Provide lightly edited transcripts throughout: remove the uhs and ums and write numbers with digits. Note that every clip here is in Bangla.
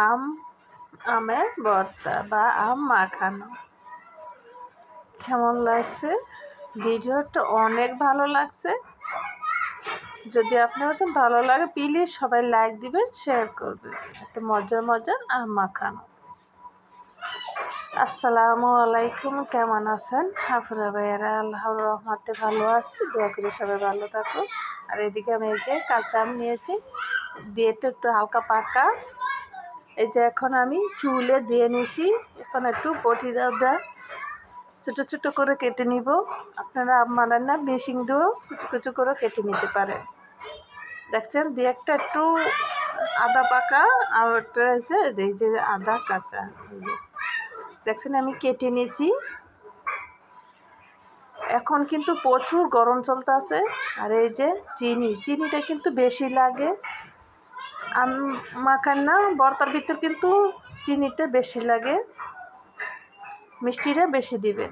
আম আমের ভর্তা বা আম মাখানো কেমন লাগছে? ভিডিওটা অনেক ভালো লাগছে। যদি আপনাদের ভালো লাগে প্লিজ সবাই লাইক দিবেন, শেয়ার করবেন। এত মজার মজার আম মাখানো। আসসালামু আলাইকুম, কেমন আছেন হাফুরা ভাইয়ারা? আল্লাহর রহমতে ভালো আছি, দোয়া করি সবাই ভালো থাকো। আর এদিকে আমি এই যে কাঁচা আম নিয়েছি, দিয়ে একটু হালকা পাকা। এই যে এখন আমি চুলে দিয়ে নিয়েছি, এখন একটু বটি দাও ছোটো ছোটো করে কেটে নিব। আপনারা আম বানান না, মেশিন দিয়েও কুচু কুচু করে কেটে নিতে পারেন। দেখছেন দিয়ে একটা একটু আদা পাকা, আর একটা হচ্ছে এই যে আদা কাঁচা। দেখছেন আমি কেটে নিয়েছি। এখন কিন্তু প্রচুর গরম চলতে আছে। আর এই যে চিনিটা কিন্তু বেশি লাগে আম মাখান না, ভর্তার ভিতর কিন্তু চিনিটা বেশি লাগে, মিষ্টিটা বেশি দিবে।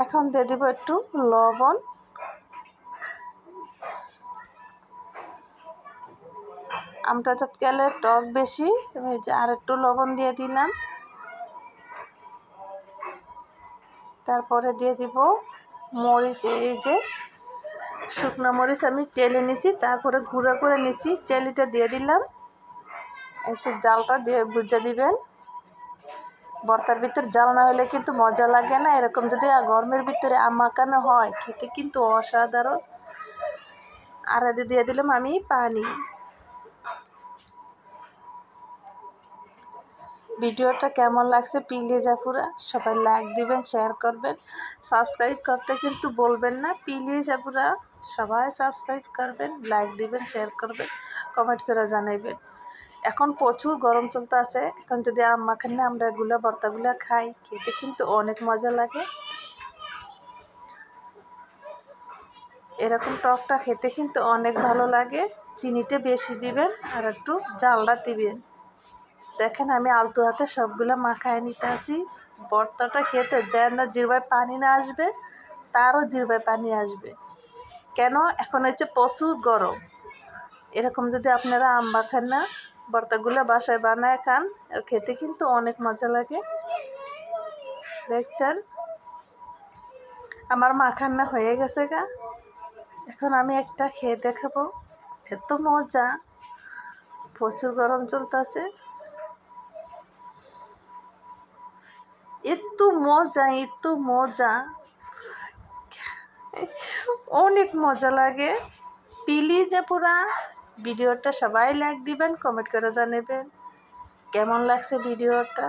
এখন দিয়ে দিব একটু লবণ। আমটা গেলে টক বেশি, আর একটু লবণ দিয়ে দিলাম। তারপরে দিয়ে দিব মরিচ, এই যে শুকনো মরিচ আমি টেলে নিছি, তারপরে গুঁড়া করে নিচ্ছি, চেলিটা দিয়ে দিলাম। এই যে জালটা দিয়ে বুঝে দিবেন। ভর্তার ভিতর জাল না হলে কিন্তু মজা লাগে না। এরকম যদি গরমের ভিতরে আম মাখানো হয়, খেতে কিন্তু অসাধারণ। আর দিয়ে দিলাম আমি পানি। ভিডিওটা কেমন লাগছে প্লিজ আপুরা সবাই লাইক দিবেন, শেয়ার করবেন, সাবস্ক্রাইব করতে কিন্তু বলবেন না। প্লিজ আপুরা সবাই সাবস্ক্রাইব করবেন, লাইক দিবেন, শেয়ার করবেন, কমেন্ট করে জানাইবেন। এখন প্রচুর গরম চলতে আছে, এখন যদি আম মাখানে আমরা এগুলো ভর্তাগুলো খাই, খেতে কিন্তু অনেক মজা লাগে। এরকম টকটা খেতে কিন্তু অনেক ভালো লাগে। চিনিটা বেশি দিবেন আর একটু জালটা দিবেন। দেখেন আমি আলতো হাতে সবগুলো মাখায় নিতে আসি। ভর্তাটা খেতে যেন জিহ্বায় পানি না আসবে, তারও জিহ্বায় পানি আসবে। কেন? এখন হচ্ছে প্রচুর গরম। এরকম যদি আপনারা আম মাখান না, ভর্তাগুলো বাসায় বানায় খান, আর খেতে কিন্তু অনেক মজা লাগে। দেখছেন আমার মাখান্না হয়ে গেছে গা। এখন আমি একটা খেয়ে দেখাবো। এত মজা, প্রচুর গরম চলতেছে, এত মজা, অনেক মজা লাগে। প্লিজ আপুরা ভিডিওটা সবাই লাইক দিবেন, কমেন্ট করে জানাবেন কেমন লাগছে ভিডিওটা।